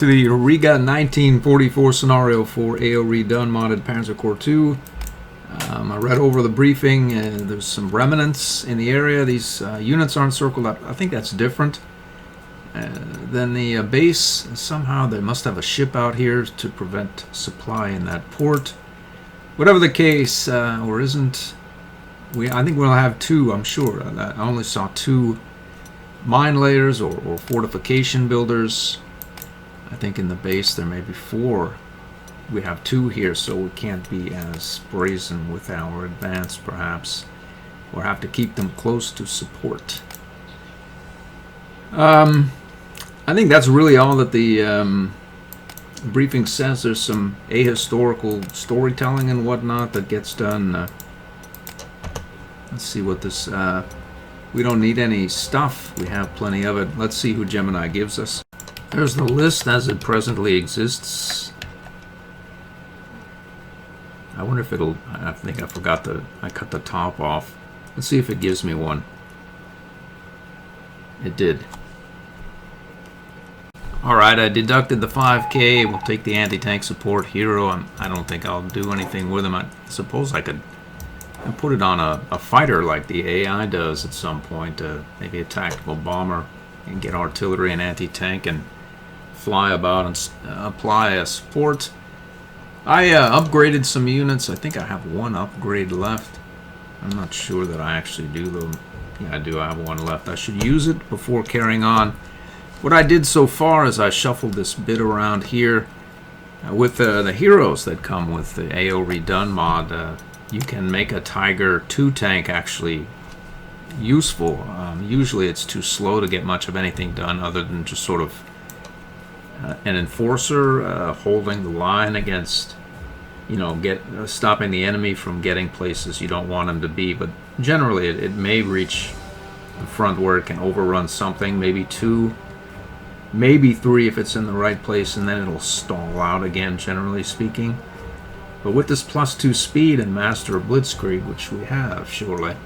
To the Riga 1944 scenario for AO Redone modded Panzer Corps 2. I read over the briefing and there's some remnants in the area. These units aren't circled up. I think that's different than the base. Somehow they must have a ship out here to prevent supply in that port. Whatever the case, or isn't, I think we'll have two, I'm sure. I only saw two mine layers or fortification builders. I think in the base there may be four. We have two here, so we can't be as brazen with our advance, perhaps. We'll have to keep them close to support. I think that's really all that the briefing says. There's some ahistorical storytelling and whatnot that gets done. Let's see what this... we don't need any stuff. We have plenty of it. Let's see who Gemini gives us. There's the list as it presently exists. I wonder if it'll... I think I forgot to... I cut the top off. Let's see if it gives me one. It did. Alright, I deducted the 5K. We'll take the anti-tank support hero. I don't think I'll do anything with him. I suppose I could put it on a fighter like the AI does at some point. Maybe a tactical bomber and get artillery and anti-tank and fly about and apply a support. I upgraded some units. I think I have one upgrade left. I'm not sure that I actually do though. Yeah, I do. I have one left. I should use it before carrying on. What I did so far is I shuffled this bit around here with the heroes that come with the AO Redone mod. You can make a Tiger 2 tank actually useful. Usually it's too slow to get much of anything done other than just sort of an enforcer holding the line against, you know, stopping the enemy from getting places you don't want them to be. But generally it may reach the front where it can overrun something, maybe two, maybe three if it's in the right place, and then it'll stall out again, generally speaking. But with this +2 speed and Master of Blitzkrieg, which we have, surely,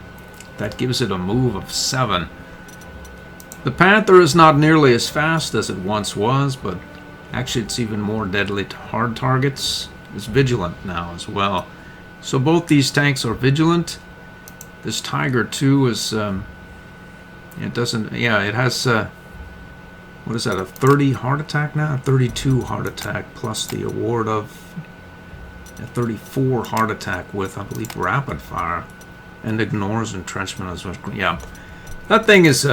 that gives it a move of 7. The Panther is not nearly as fast as it once was, but actually it's even more deadly to hard targets. It's vigilant now as well. So both these tanks are vigilant. This Tiger 2 is, it doesn't, yeah, it has, what is that, a 30 heart attack now? 32 heart attack plus the award of a 34 heart attack with, I believe, rapid fire, and ignores entrenchment as well. Yeah, that thing is,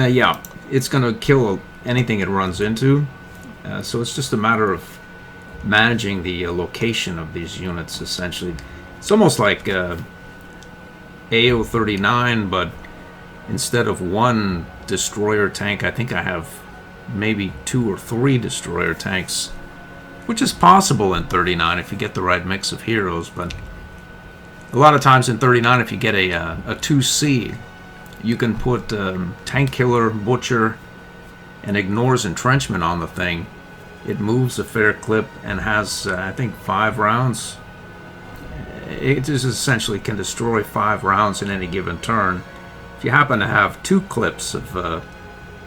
yeah, it's going to kill anything it runs into. So it's just a matter of managing the location of these units, essentially. It's almost like AO-39, but instead of one destroyer tank, I think I have maybe 2 or 3 destroyer tanks, which is possible in 39 if you get the right mix of heroes. But a lot of times in 39, if you get a 2C, you can put tank killer, butcher, and ignores entrenchment on the thing. It moves a fair clip and has, I think, 5 rounds. It just essentially can destroy 5 rounds in any given turn. If you happen to have 2 clips of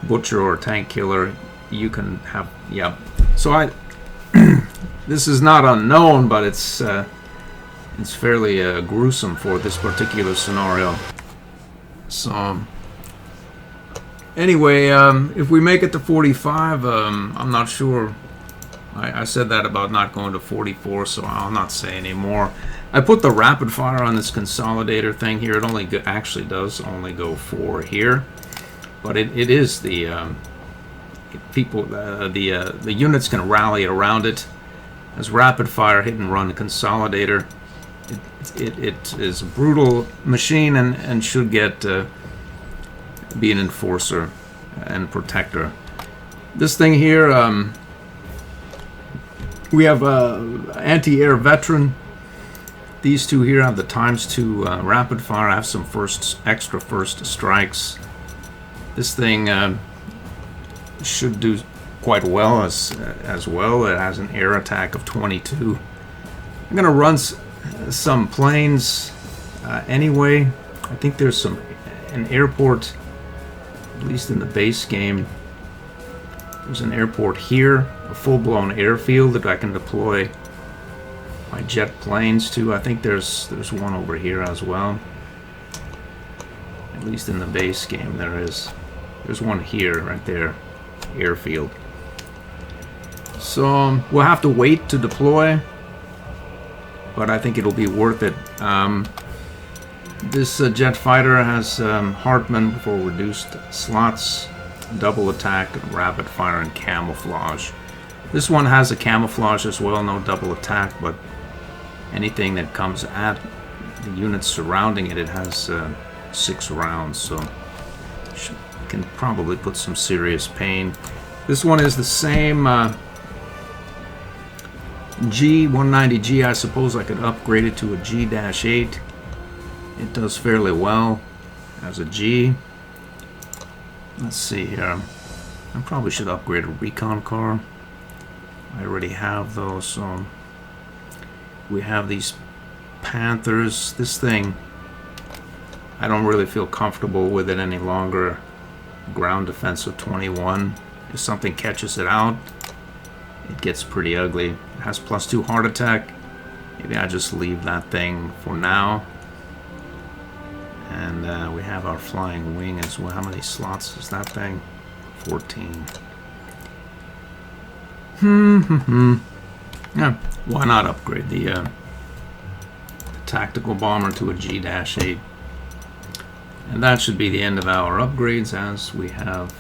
butcher or tank killer, you can have, yeah. So this is not unknown, but it's fairly gruesome for this particular scenario. So anyway, if we make it to 45, I'm not sure. I said that about not going to 44, so I'll not say anymore. I put the rapid fire on this consolidator thing here. It only actually does only go 4 here, but it is the people, the units can rally around it. As rapid fire hit and run consolidator, it is a brutal machine and should get be an enforcer and protector. This thing here, we have anti-air veteran. These two here have the '2 rapid fire. I have some extra first strikes. This thing should do quite well as well. It has an air attack of 22. I'm gonna run some planes anyway. I think there's an airport, at least in the base game, There's an airport here, a full-blown airfield that I can deploy my jet planes to. I think there's one over here as well. At least in the base game there is. There's one here, right there, airfield. So we'll have to wait to deploy, but I think it'll be worth it. This jet fighter has Hartmann for reduced slots, double attack, rapid fire, and camouflage. This one has a camouflage as well, no double attack, but anything that comes at the units surrounding it, it has 6 rounds, so can probably put some serious pain. This one is the same G190G. I suppose I could upgrade it to a G-8. It does fairly well as a G. Let's see here. I probably should upgrade a recon car. I already have those, so we have these Panthers. This thing, I don't really feel comfortable with it any longer. Ground defense of 21. If something catches it out, it gets pretty ugly. It has +2 heart attack. Maybe I just leave that thing for now. And we have our flying wing as well. How many slots is that thing? 14. Yeah, why not upgrade the tactical bomber to a G-8? And that should be the end of our upgrades, as we have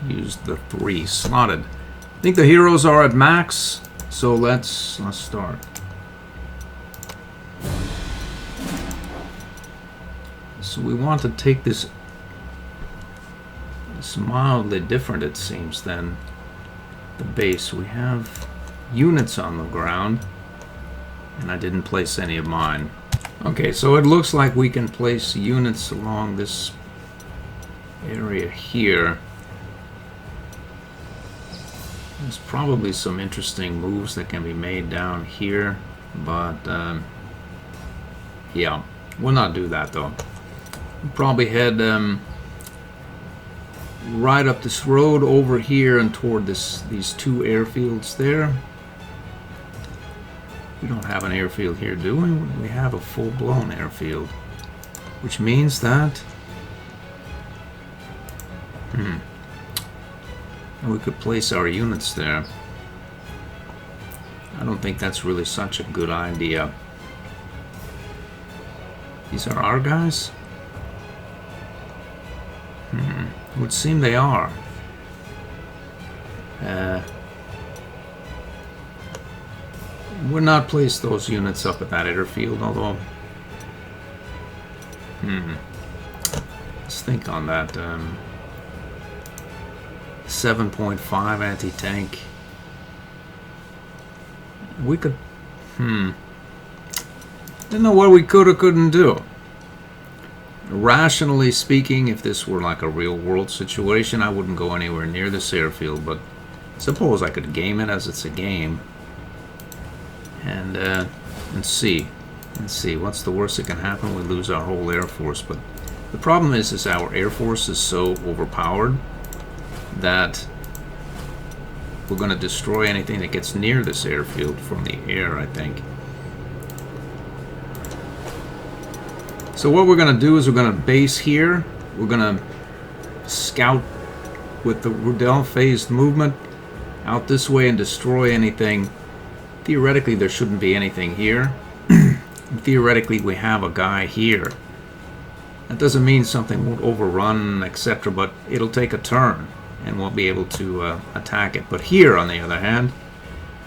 used the 3 slotted. I think the heroes are at max, so let's start. So we want to take this. It's mildly different, it seems, than the base. We have units on the ground, and I didn't place any of mine. Okay, so it looks like we can place units along this area here. There's probably some interesting moves that can be made down here, but yeah, we'll not do that though. We'll probably head right up this road over here and toward these 2 airfields there. We don't have an airfield here, do we? We have a full-blown airfield, which means that we could place our units there. I don't think that's really such a good idea. These are our guys? It would seem they are. Would not place those units up at that airfield, although let's think on that. 7.5 anti-tank. We could didn't know what we could or couldn't do. Rationally speaking, if this were like a real world situation, I wouldn't go anywhere near this airfield, but suppose I could game it as it's a game. And see what's the worst that can happen. We lose our whole air force, but the problem is our air force is so overpowered that we're going to destroy anything that gets near this airfield from the air, I think. So what we're going to do is we're going to base here. We're going to scout with the Redone phased movement out this way and destroy anything. Theoretically, there shouldn't be anything here. Theoretically, we have a guy here. That doesn't mean something won't overrun, etc., but it'll take a turn and we'll be able to attack it. But here, on the other hand,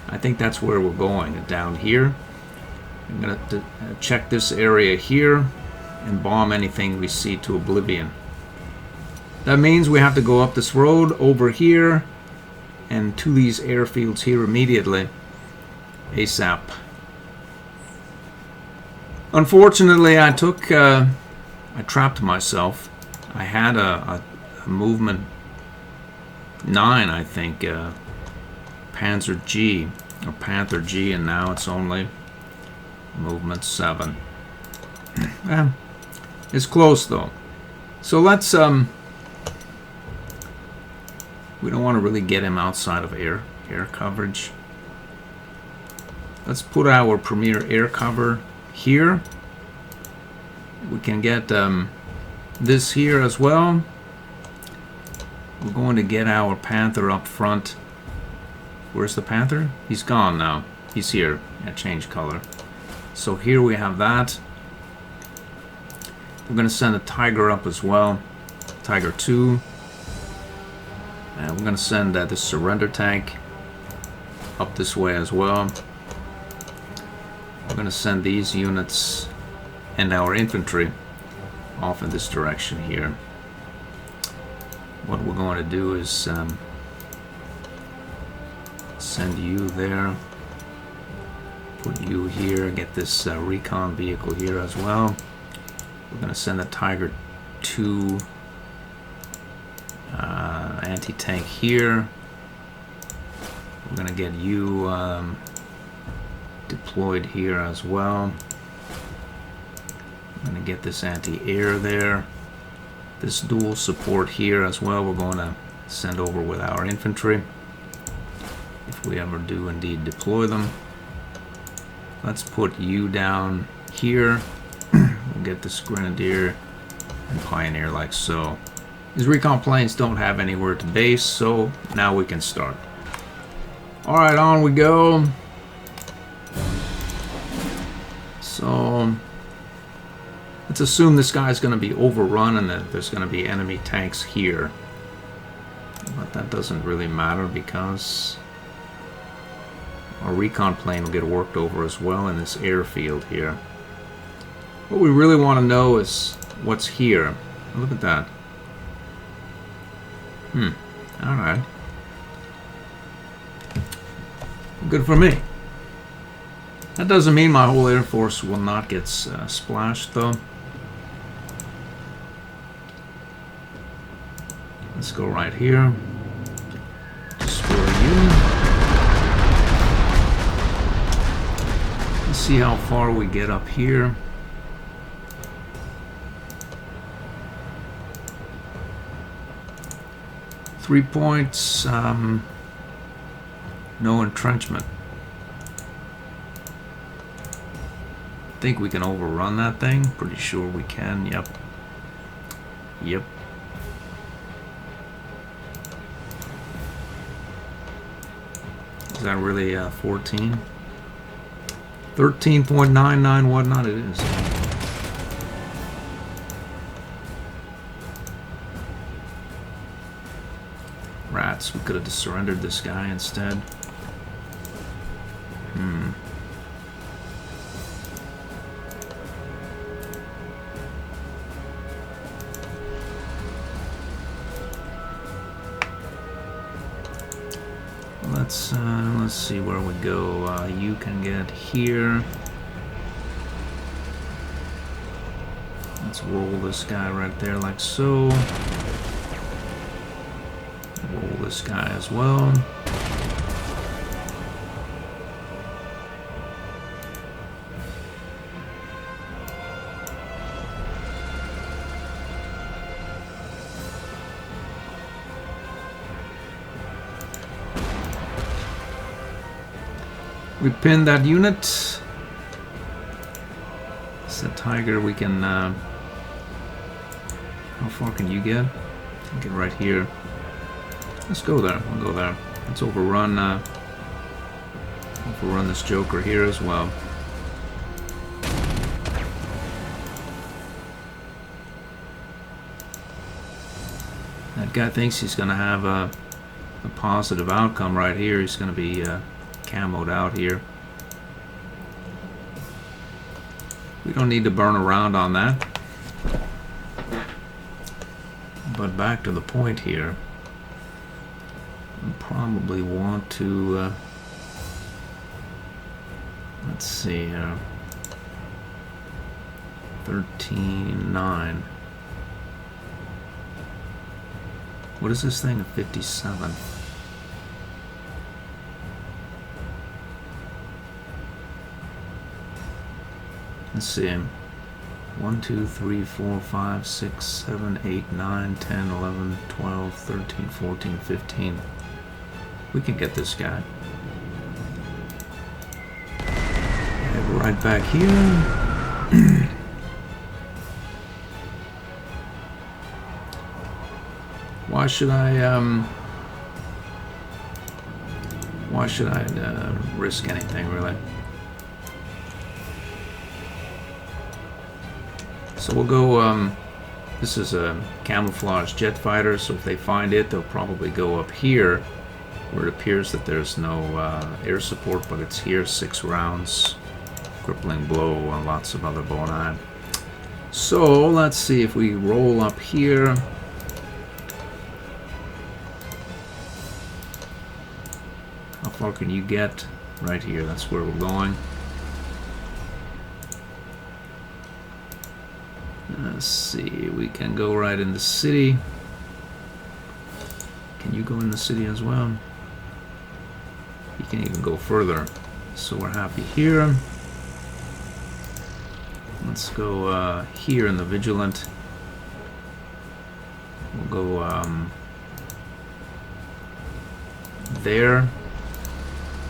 I think that's where we're going, down here. I'm going to check this area here and bomb anything we see to oblivion. That means we have to go up this road over here and to these airfields here immediately. ASAP. Unfortunately, I trapped myself. I had a movement 9, I think, Panzer G, or Panther G, and now it's only movement 7. It's close though. So let's We don't want to really get him outside of air coverage. Let's put our premier air cover here. We can get this here as well. We're going to get our Panther up front. Where's the Panther? He's gone now. He's here. Yeah, change color. So here we have that. We're going to send a Tiger up as well. Tiger 2. And we're going to send the surrender tank up this way as well. We're going to send these units and our infantry off in this direction here. What we're going to do is send you there, put you here, get this recon vehicle here as well. We're going to send a Tiger 2 anti-tank here. We're going to get you deployed here as well. I'm going to get this anti-air there. This dual support here as well we're going to send over with our infantry if we ever do indeed deploy them. Let's put you down here. We'll get this Grenadier and Pioneer like so. These recon planes don't have anywhere to base, so now we can start. Alright, on we go. So let's assume this guy's going to be overrun and that there's going to be enemy tanks here. But that doesn't really matter because our recon plane will get worked over as well in this airfield here. What we really want to know is what's here. Look at that. Alright. Good for me. That doesn't mean my whole Air Force will not get splashed, though. Let's go right here. Destroy you. Let's see how far we get up here. Three points. No entrenchment. Think we can overrun that thing? Pretty sure we can. Yep. Yep. Is that really 14? 13.99 whatnot it is. Rats, we could have just surrendered this guy instead. Let's see where we go. You can get here. Let's roll this guy right there like so. Roll this guy as well. We pin that unit. It's a Tiger. We can. How far can you get? Get right here. Let's go there. We'll go there. Let's overrun. Overrun this Joker here as well. That guy thinks he's going to have a positive outcome right here. He's going to be camoed out here. We don't need to burn around on that. But back to the point here. We probably want to let's see here. 13.9. What is this thing? A 57. Let's see. 1, 2, 3, 4, 5, 6, 7, 8, 9, 10, 11, 12, 13, 14, 15. We can get this guy. Head right back here. Why should I risk anything, really? So we'll go, this is a camouflage jet fighter, so if they find it, they'll probably go up here, where it appears that there's no air support, but it's here, 6 rounds, crippling blow, and lots of other boni. So let's see if we roll up here. How far can you get? Right here, that's where we're going. Let's see, we can go right in the city. Can you go in the city as well? You can even go further. So we're happy here. Let's go here in the Vigilant. We'll go there.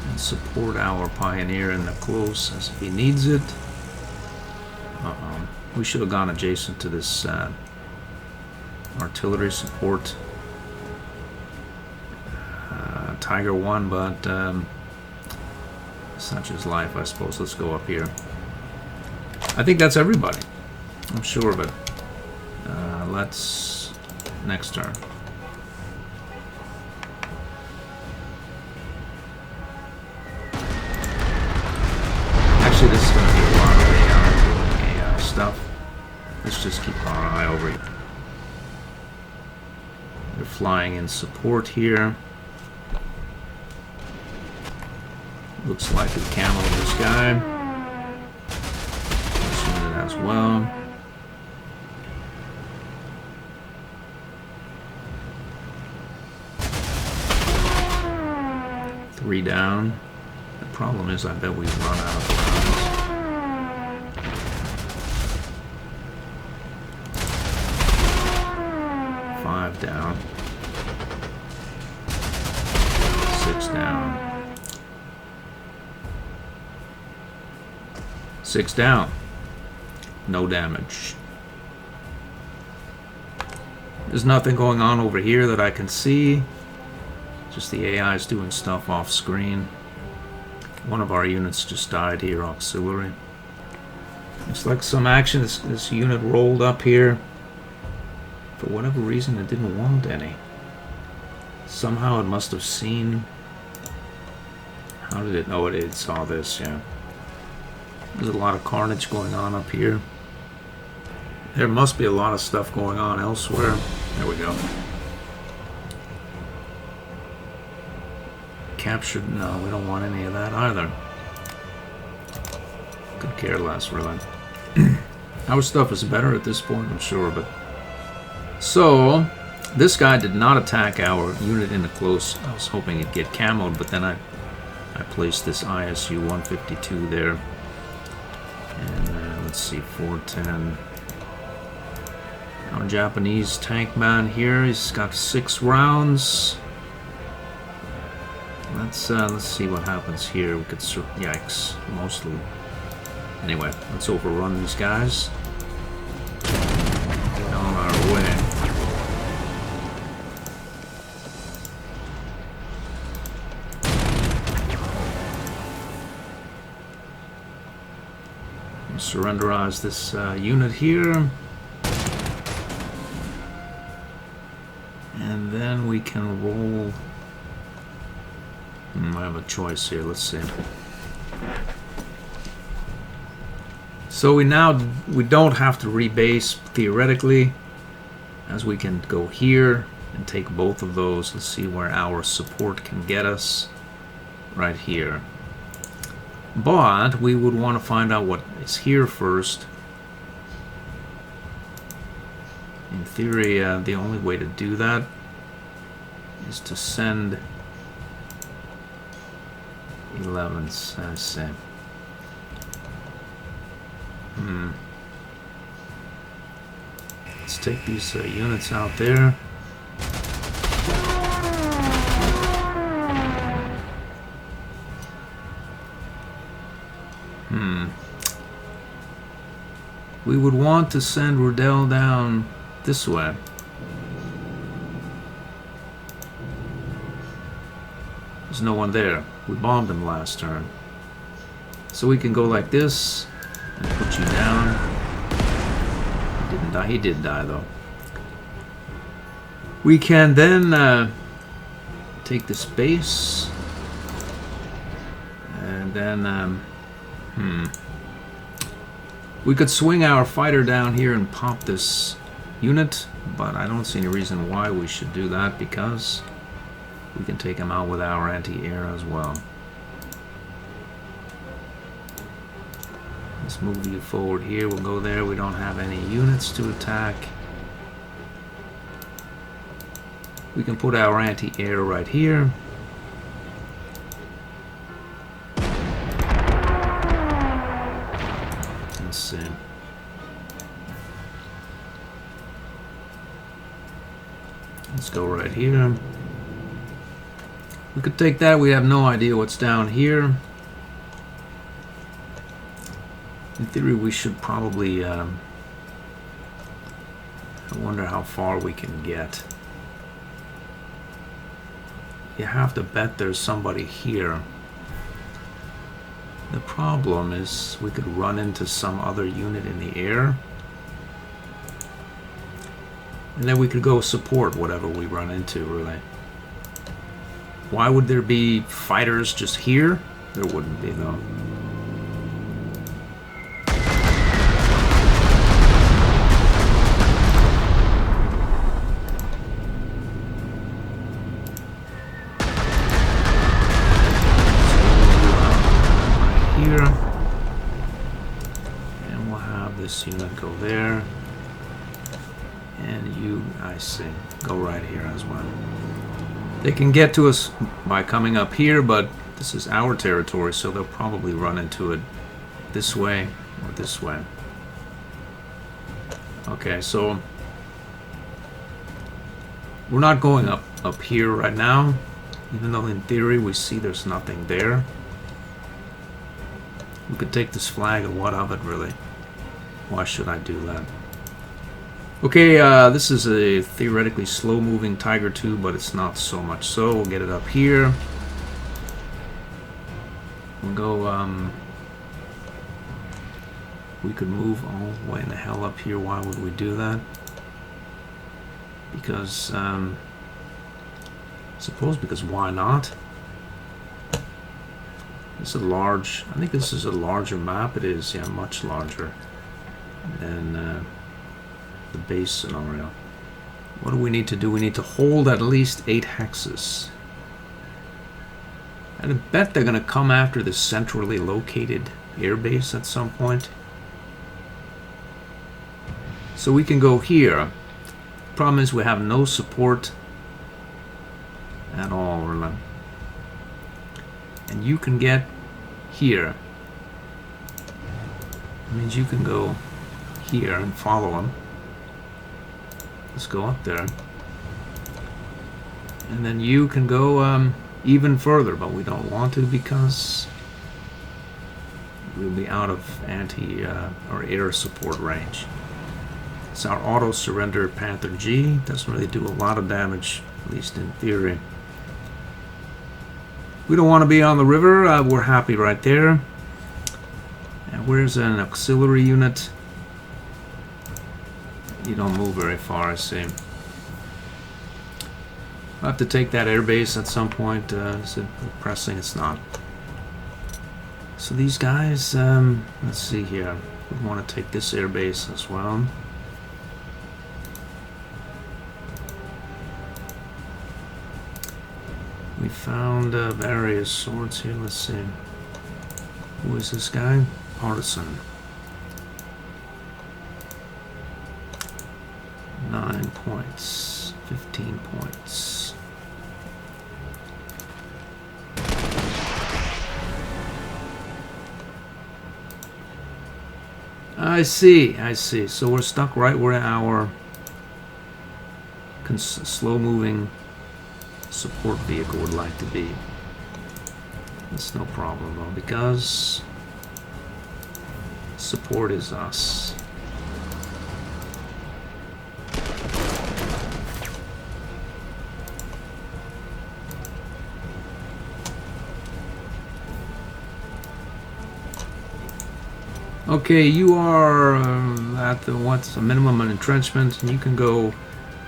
And support our Pioneer in the close as he needs it. We should have gone adjacent to this artillery support. Tiger 1, but such is life, I suppose. Let's go up here. I think that's everybody. I'm sure of it. Let's... next turn. Actually, this is going to be a lot of AI stuff. Let's just keep our eye over it. They're flying in support here. Looks like we camoed this guy. This unit as well. Three down. The problem is I bet we've run out of rounds. 5 down. 6 down. 6 down. No damage. There's nothing going on over here that I can see. Just the AI is doing stuff off screen. One of our units just died here, auxiliary. Looks like some action. This unit rolled up here. For whatever reason, it didn't want any. Somehow it must have seen... How did it know it saw this? Yeah. There's a lot of carnage going on up here. There must be a lot of stuff going on elsewhere. There we go. Captured? No, we don't want any of that either. Could care less, really. Our stuff is better at this point, I'm sure, but... So, this guy did not attack our unit in the close. I was hoping it'd get camoed, but then I placed this ISU 152 there. And let's see, 410. Our Japanese tank man here, he's got 6 rounds. Let's see what happens here. We could yikes, mostly. Anyway, let's overrun these guys. Get on our way. Surrenderize this unit here. And then we can roll. I have a choice here, let's see. So we don't have to rebase theoretically, as we can go here and take both of those. Let's see where our support can get us. Right here. But we would want to find out what is here first. In theory, the only way to do that is to send 11s, I say. Let's take these units out there. We would want to send Redone down this way. There's no one there. We bombed him last turn. So we can go like this and put you down. He didn't die. He did die though. We can then take this base and then we could swing our fighter down here and pop this unit, but I don't see any reason why we should do that because we can take him out with our anti-air as well. Let's move you forward here. We'll go there. We don't have any units to attack. We can put our anti-air right here. Let's see. Let's go right here. We could take that. We have no idea what's down here. In theory, we should probably... I wonder how far we can get. You have to bet there's somebody here. The problem is we could run into some other unit in the air. And then we could go support whatever we run into, really. Why would there be fighters just here? There wouldn't be, though. This unit go there, and you, I see, go right here as well. They can get to us by coming up here, but this is our territory, so they'll probably run into it this way or this way. Okay, so we're not going up here right now, even though in theory we see there's nothing there. We could take this flag, and what of it, really? Why should I do that? Okay, this is a theoretically slow-moving Tiger II, but it's not so much so. We'll get it up here. We'll go, we could move all the way in the hell up here. Why would we do that? Because, I suppose because why not? This is a large, I think this is a larger map. It is, yeah, much larger than the base scenario. What do we need to do? We need to hold at least 8 hexes. And I bet they're going to come after this centrally located airbase at some point. So we can go here. Problem is we have no support at all, really. And you can get here. That means you can go here and follow him. Let's go up there. And then you can go even further, but we don't want to because we'll be out of anti or air support range. It's our auto surrender Panther G. Doesn't really do a lot of damage, at least in theory. We don't want to be on the river. We're happy right there. And where's an auxiliary unit? You don't move very far, I see. I'll have to take that airbase at some point. Is it pressing? It's not. So these guys, let's see here. We want to take this airbase as well. We found various swords here. Let's see. Who is this guy? Partisan. 9 points. 15 points. I see. So we're stuck right where our slow-moving support vehicle would like to be. That's no problem though, because support is us. Okay, you are at the what's the minimum entrenchment, and you can go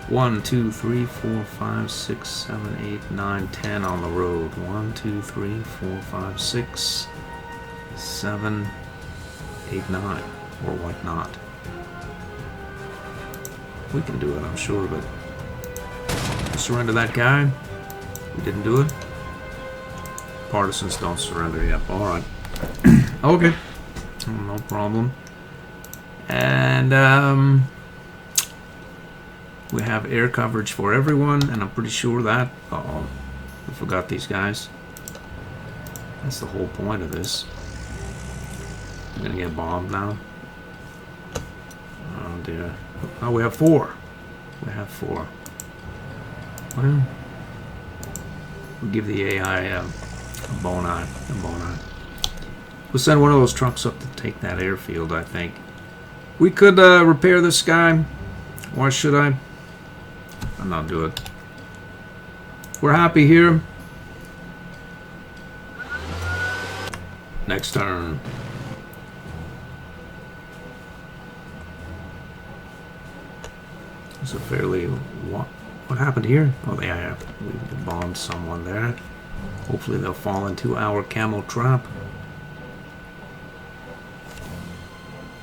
1, 2, 3, 4, 5, 6, 7, 8, 9, 10 on the road. 1, 2, 3, 4, 5, 6, 7, 8, 9, or whatnot. We can do it, I'm sure, but surrender that guy. We didn't do it. Partisans don't surrender yet. All right. Okay. No problem. And we have air coverage for everyone, and I'm pretty sure that... Uh-oh, we forgot these guys. That's the whole point of this. I'm gonna get bombed now. Oh dear. Oh, we have 4. We have 4. Well, we'll give the AI a bone eye. We'll send one of those trucks up to take that airfield, I think. We could repair this guy. Why should I? I'm not doing it. We're happy here. Next turn. It's a fairly... What happened here? Oh, they have. We bombed someone there. Hopefully they'll fall into our camo trap.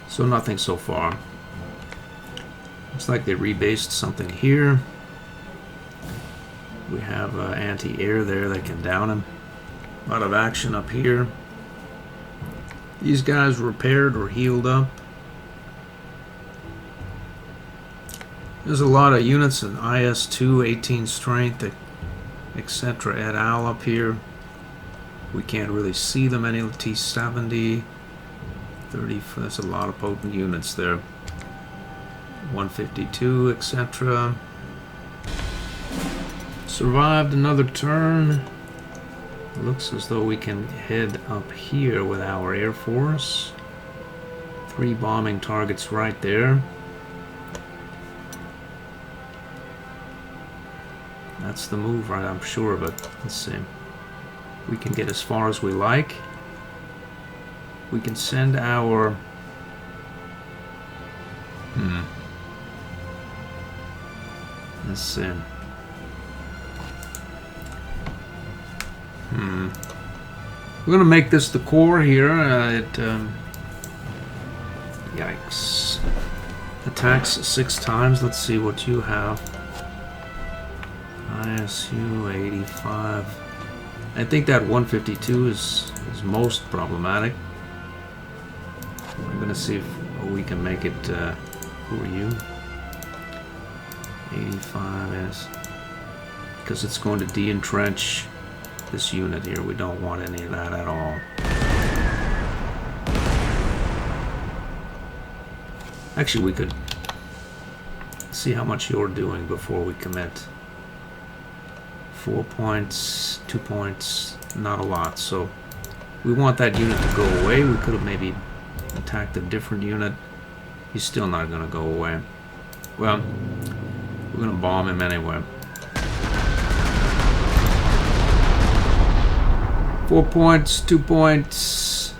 So nothing so far. Looks like they rebased something here. We have anti-air there that can down him. A lot of action up here. These guys repaired or healed up. There's a lot of units in IS-2, 18 strength, etc. et al. Up here. We can't really see them any. T-70. 30, that's a lot of potent units there. 152, etc. Survived another turn. Looks as though we can head up here with our Air Force. 3 bombing targets right there. That's the move, right? I'm sure, but let's see. We can get as far as we like. We can send our... Let's see. We're gonna make this the core here. Yikes. Attacks 6 times. Let's see what you have. ISU 85. I think that 152 is most problematic. I'm gonna see if we can make it. Who are you? 85 is because it's going to de-entrench this unit here. We don't want any of that at all. Actually, we could see how much you're doing before we commit. 4 points, 2 points, not a lot. So we want that unit to go away. We could have maybe attacked a different unit. He's still not going to go away. Well, we're going to bomb him anyway. 4 points, 2 points,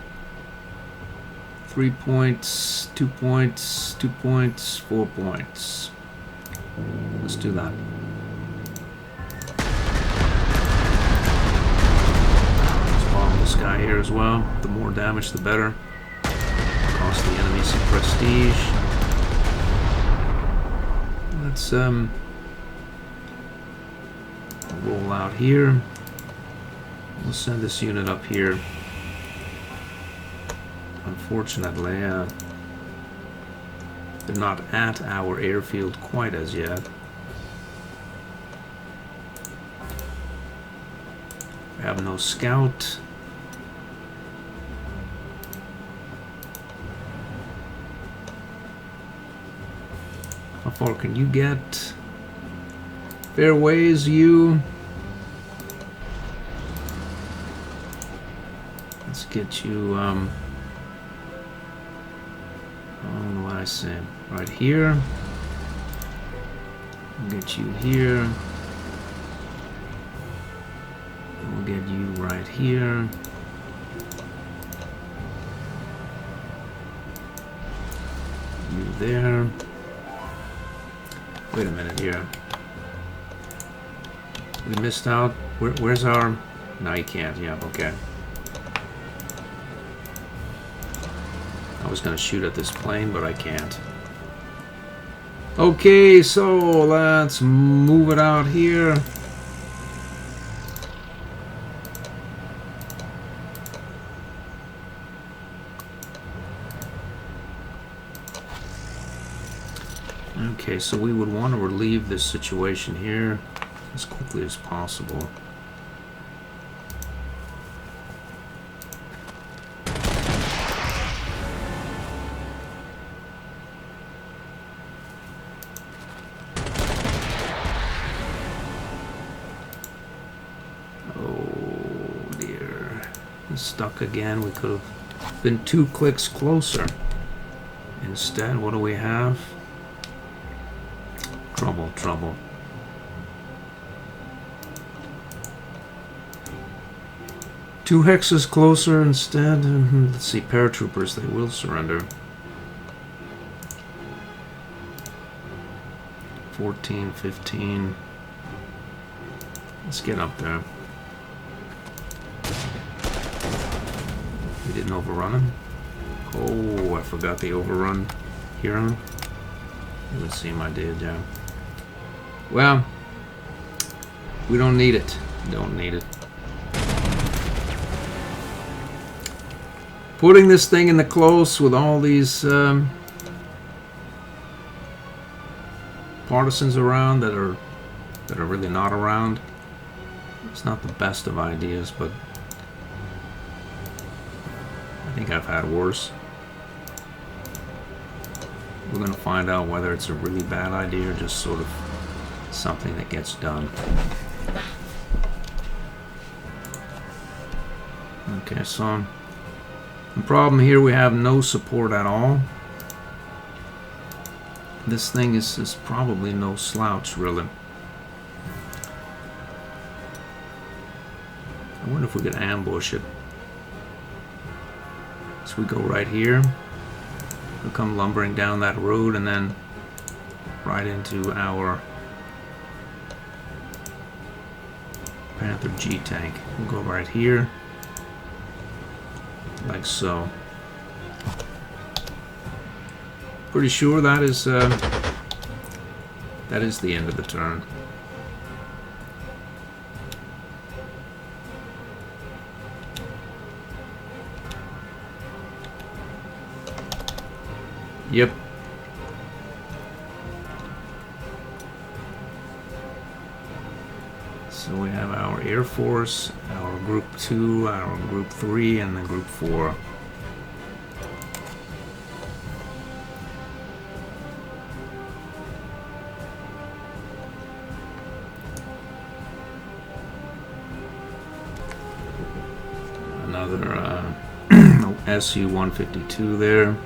3 points, 2 points, 2 points, 4 points. Let's do that. Let's bomb this guy here as well. The more damage, the better. Cost the enemy some prestige. Let's roll out here. We'll send this unit up here. Unfortunately, they're not at our airfield quite as yet. We have no scout. How far can you get? Fairways, you. Let's get you, what do I say? Right here. We'll get you here. We'll get you right here. You there. Wait a minute here. We missed out. Where's our... No, you can't. Yeah, okay. I was going to shoot at this plane, but I can't. Okay, so let's move it out here. Okay, so we would want to relieve this situation here as quickly as possible. Stuck again. We could have been 2 clicks closer. Instead, what do we have? Trouble, trouble. Two hexes closer instead. Let's see, paratroopers, they will surrender. 14, 15. Let's get up there. We didn't overrun him. Oh, I forgot the overrun hero. It would seem I did, yeah. Well, we don't need it. Don't need it. Putting this thing in the close with all these partisans around that are really not around. It's not the best of ideas, but I think I've had worse. We're going to find out whether it's a really bad idea or just sort of something that gets done. Okay, so the problem here, we have no support at all. This thing is probably no slouch, really. I wonder if we could ambush it. So we go right here. We'll come lumbering down that road and then right into our Panther G tank. We'll go right here, like so. Pretty sure that is the end of the turn. Yep. So we have our Air Force, our Group 2, our Group 3, and then Group 4. Another Su-152 there.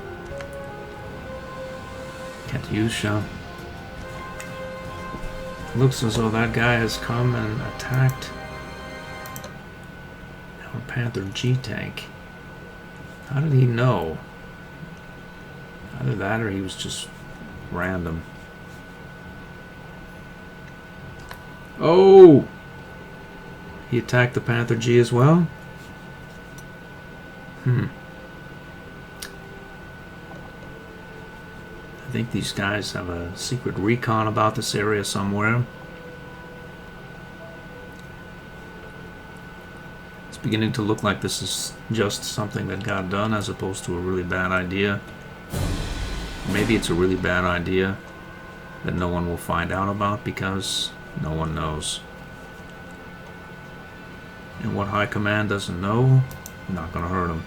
Katyusha. Looks as though that guy has come and attacked our Panther G tank. How did he know? Either that or he was just random. Oh! He attacked the Panther G as well? I think these guys have a secret recon about this area somewhere. It's beginning to look like this is just something that got done as opposed to a really bad idea. Maybe it's a really bad idea that no one will find out about because no one knows. And what High Command doesn't know, not going to hurt them.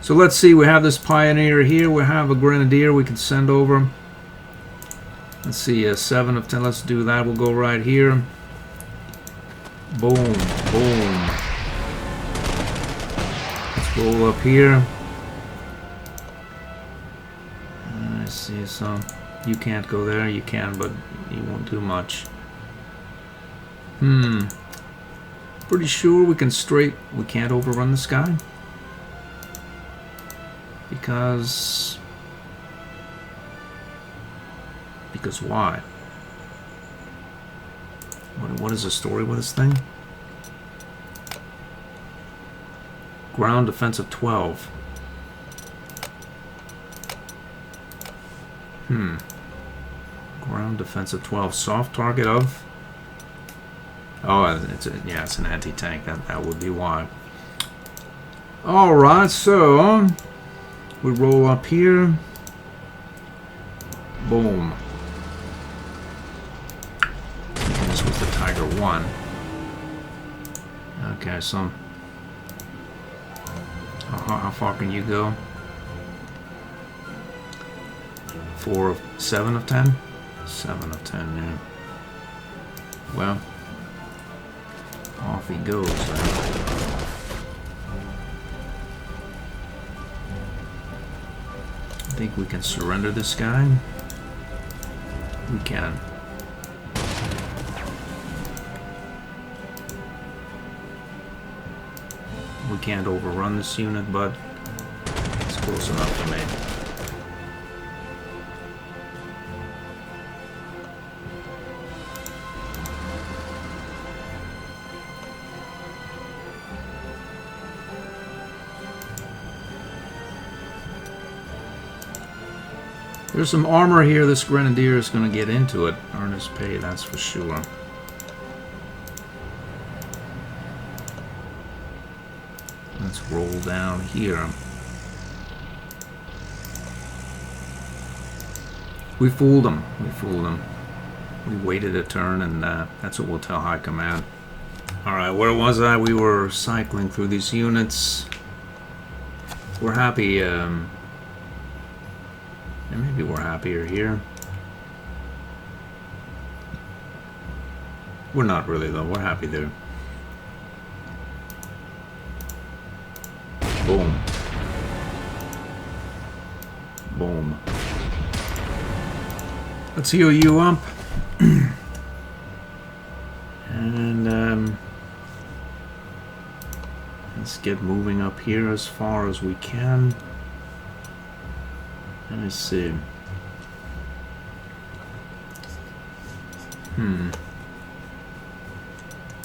So let's see, we have this Pioneer here, we have a Grenadier we can send over. Let's see, 7 of 10. Let's do that. We'll go right here. Boom, boom. Let's roll up here. I see, so you can't go there. You can, but you won't do much. Pretty sure we can we can't overrun this guy. Because why? What is the story with this thing? Ground defense of 12. Ground defense of 12. Soft target of... Oh, it's an anti-tank. That would be why. Alright, so... we roll up here. Boom. This was the Tiger 1. Okay, so... how far can you go? 7 of 10? 7 of 10, yeah. Well... off he goes. I think we can surrender this guy. We can. We can't overrun this unit, but it's close enough for me. There's some armor here. This Grenadier is going to get into it. Earn his pay, that's for sure. Let's roll down here. We fooled him. We fooled him. We waited a turn, and that's what we'll tell High Command. Alright, where was I? We were cycling through these units. We're happy... and maybe we're happier here. We're not really, though. We're happy there. Boom. Boom. Let's heal you up. And, let's get moving up here as far as we can. Let me see.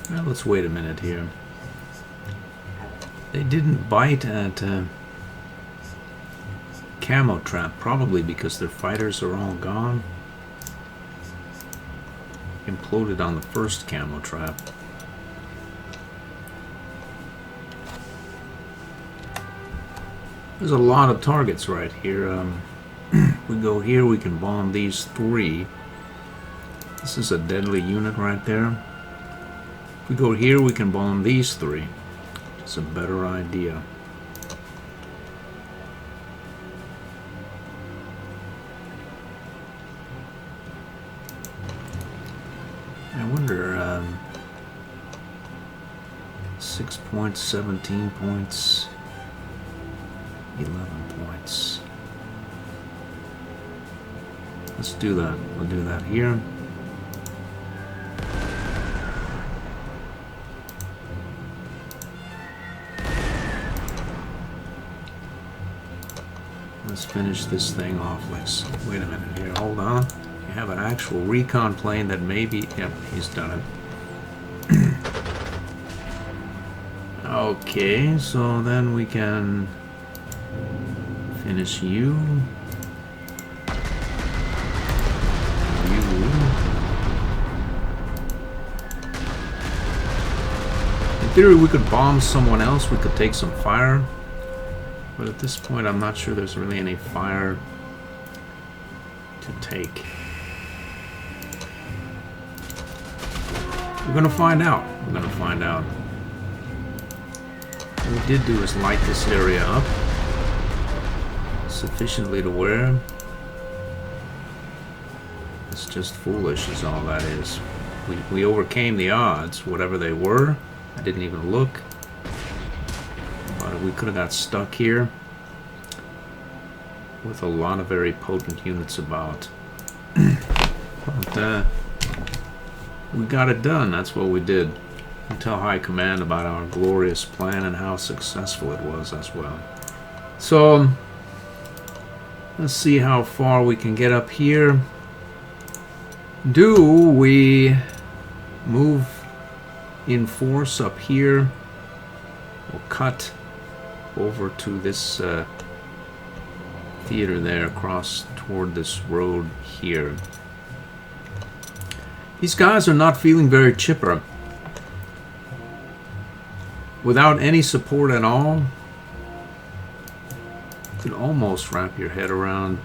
Well, let's wait a minute here. They didn't bite at Camo Trap, probably because their fighters are all gone. Imploded on the first Camo Trap. There's a lot of targets right here. We go here, we can bomb these 3. This is a deadly unit right there. If we go here, we can bomb these 3. It's a better idea. I wonder, 6 points, 17 points, 11 points. Let's do that. We'll do that here. Let's finish this thing off. Let's wait a minute here. Hold on. You have an actual recon plane that maybe... Yep, he's done it. Okay, so then we can finish you. In theory, we could bomb someone else. We could take some fire. But at this point, I'm not sure there's really any fire to take. We're gonna find out. We're gonna find out. What we did do is light this area up sufficiently to where It's just foolish is all that is. We overcame the odds, whatever they were. I didn't even look. But we could have got stuck here with a lot of very potent units about. But we got it done. That's what we did. We tell High Command about our glorious plan and how successful it was as well. So let's see how far we can get up here. Do we move in force up here? We'll cut over to this theater there, across toward this road here. These guys are not feeling very chipper. Without any support at all, you can almost wrap your head around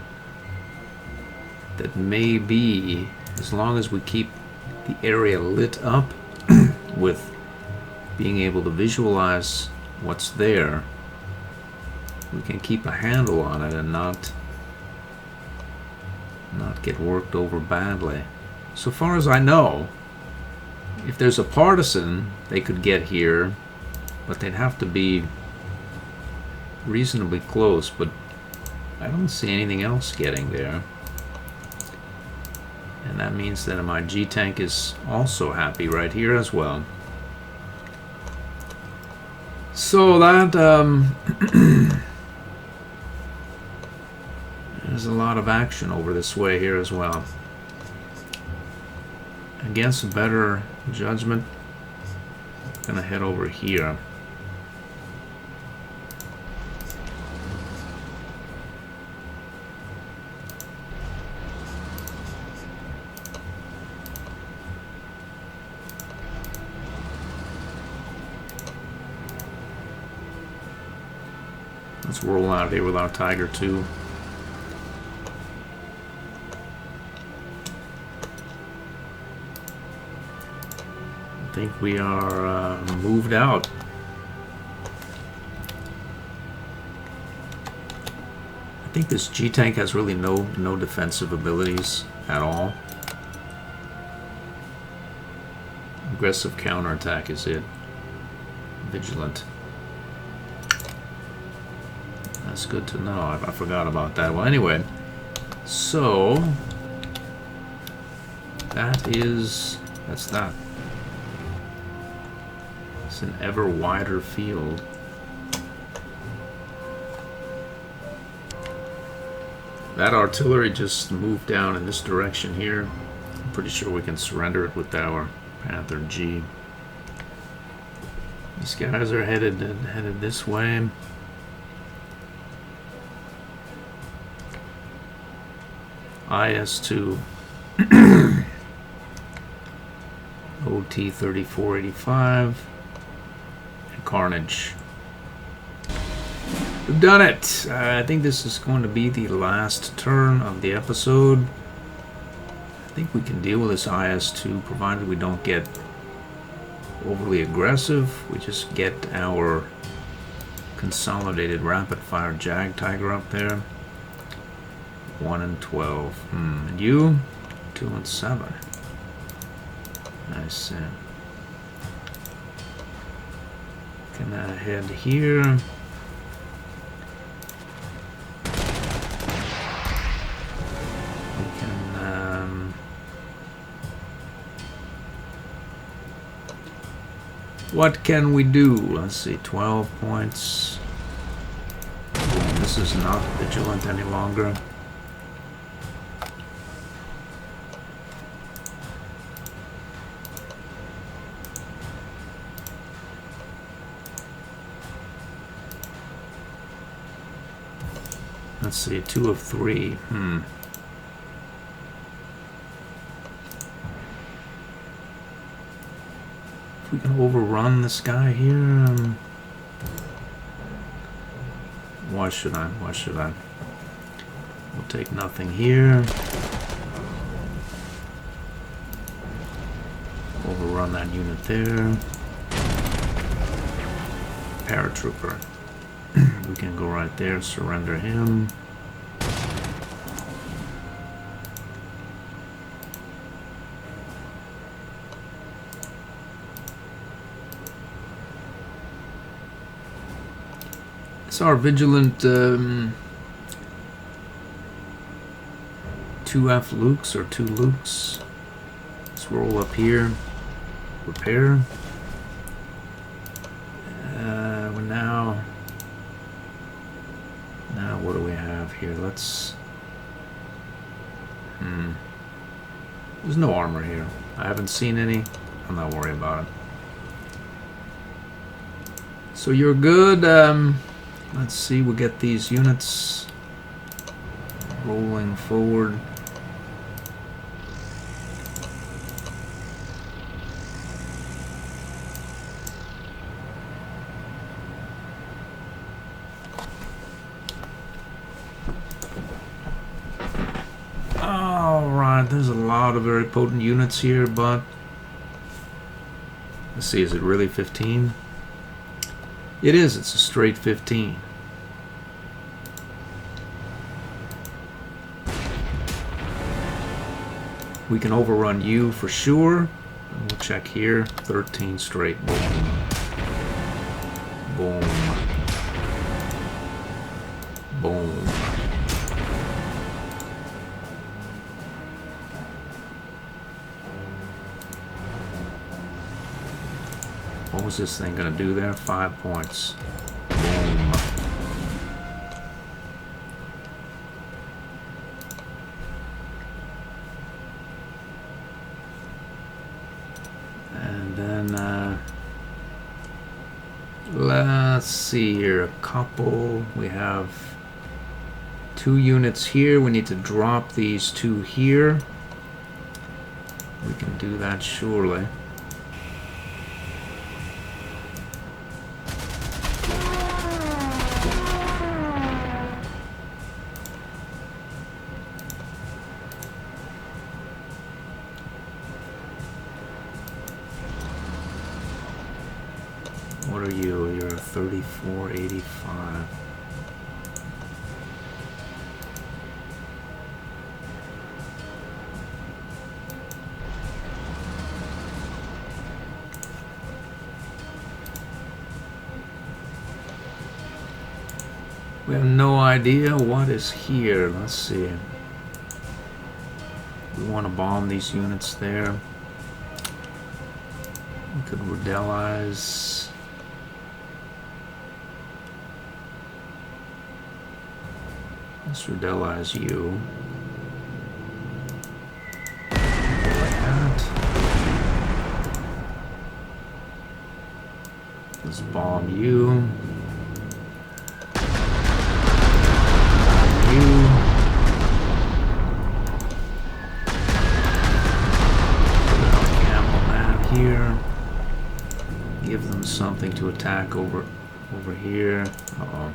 that maybe, as long as we keep the area lit up with being able to visualize what's there, we can keep a handle on it and not get worked over badly. So far as I know, if there's a partisan, they could get here, but they'd have to be reasonably close, but I don't see anything else getting there. And that means that my G-Tank is also happy right here as well. So that there's a lot of action over this way here as well. Against better judgment, I'm gonna head over here. Let's roll out of here with our Tiger 2. I think we are moved out. I think this G-Tank has really no defensive abilities at all. Aggressive counterattack is it. Vigilant. That's good to know. I forgot about that. Well, anyway, so that's that. It's an ever wider field. That artillery just moved down in this direction here. I'm pretty sure we can surrender it with our Panther G. These guys are headed this way. IS-2 OT 3485 and Carnage. We've done it. I think this is going to be the last turn of the episode. I think we can deal with this IS-2 provided we don't get overly aggressive. We just get our consolidated rapid fire Jag Tiger up there. 1 and 12. And you? 2 and 7. Nice. Can I head here? We can. What can we do? Let's see. 12 points. This is not vigilant any longer. Let's see, 2 of 3. If we can overrun this guy here, why should I? Why should I? We'll take nothing here. Overrun that unit there. Paratrooper. We can go right there, surrender him. It's our vigilant 2F Lukes or 2 Lukes. Let's roll up here. Repair. Now what do we have here? Let's... There's no armor here. I haven't seen any. I'm not worried about it. So you're good. Let's see, we'll get these units rolling forward. Alright, there's a lot of very potent units here, but let's see, is it really 15? It is, it's a straight 15. We can overrun you for sure. We'll check here. 13 straight. Boom. Boom. Boom. What was this thing gonna do there? 5 points. Boom. And then let's see here. A couple. We have 2 units here. We need to drop these 2 here. We can do that surely. What are you? You're a 3485. We have no idea what is here. Let's see. We want to bomb these units there. We could Redelize. Let's Redelize you. Like that. Let's bomb you. Here, give them something to attack over here. Uh-oh,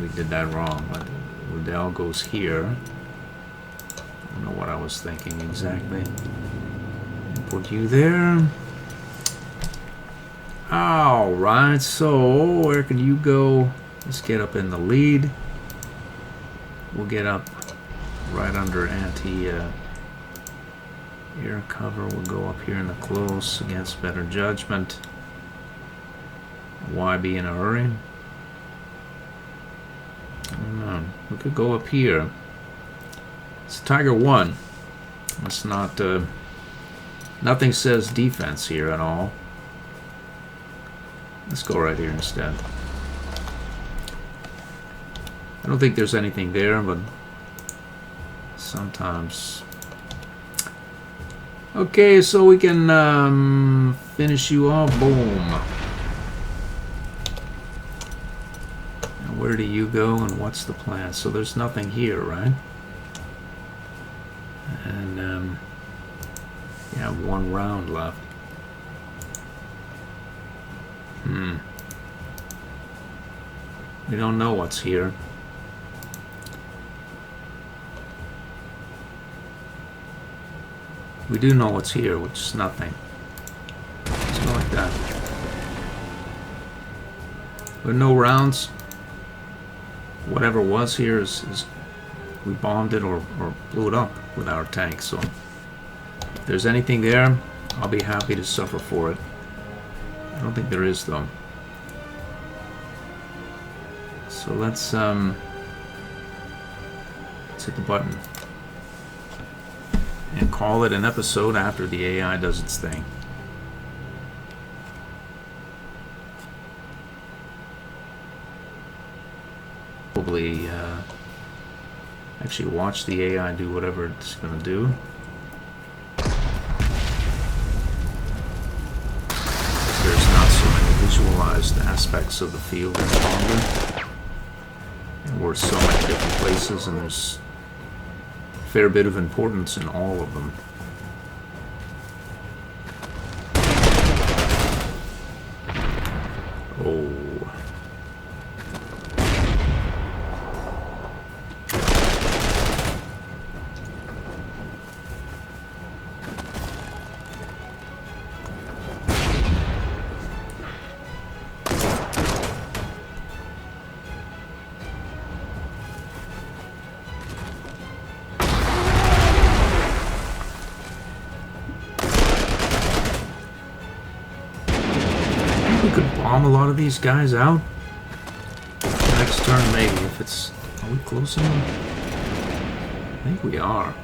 we did that wrong. But Redell goes here. I don't know what I was thinking exactly. Put you there. All right. So where can you go? Let's get up in the lead. We'll get up right under air cover. Will go up here in the close against better judgment. Why be in a hurry? I don't know. We could go up here. It's Tiger 1. It's not nothing says defense here at all. Let's go right here instead. I don't think there's anything there, but sometimes. Okay, so we can finish you off. Boom. Now where do you go and what's the plan? So there's nothing here, right? And you have 1 round left. We don't know what's here. We do know what's here, which is nothing. Let's go like that. With no rounds, whatever was here is we bombed it or blew it up with our tank. So if there's anything there, I'll be happy to suffer for it. I don't think there is, though. So let's hit the button and call it an episode after the AI does its thing. Probably actually watch the AI do whatever it's going to do. There's not so many visualized aspects of the field any longer. And we're so many different places, and there's a fair bit of importance in all of them. Oh. We could bomb a lot of these guys out. Next turn, maybe, if it's... Are we close enough? I think we are.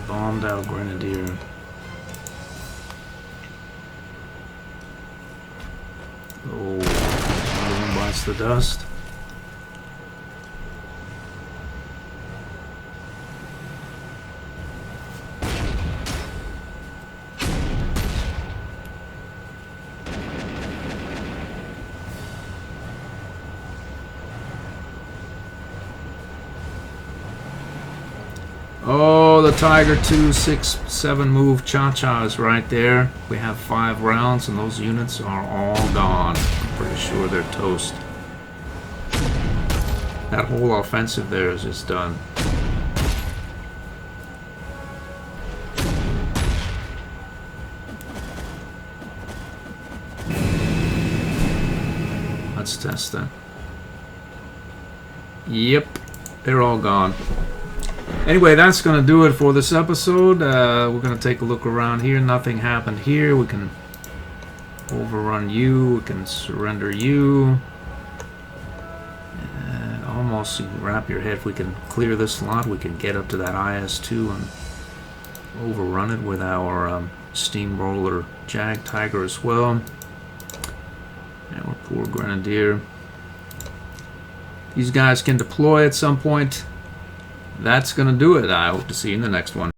Bombed out Grenadier. Oh, another one bites the dust. Oh, the Tiger 2, 6, 7 move Cha-Cha is right there. We have 5 rounds and those units are all gone. I'm pretty sure they're toast. That whole offensive there is just done. Let's test that. Yep, they're all gone. Anyway, that's going to do it for this episode. We're going to take a look around here. Nothing happened here. We can overrun you. We can surrender you. And almost, you can wrap your head. If we can clear this slot, we can get up to that IS-2 and overrun it with our steamroller Jag Tiger as well. And our poor Grenadier. These guys can deploy at some point. That's going to do it. I hope to see you in the next one.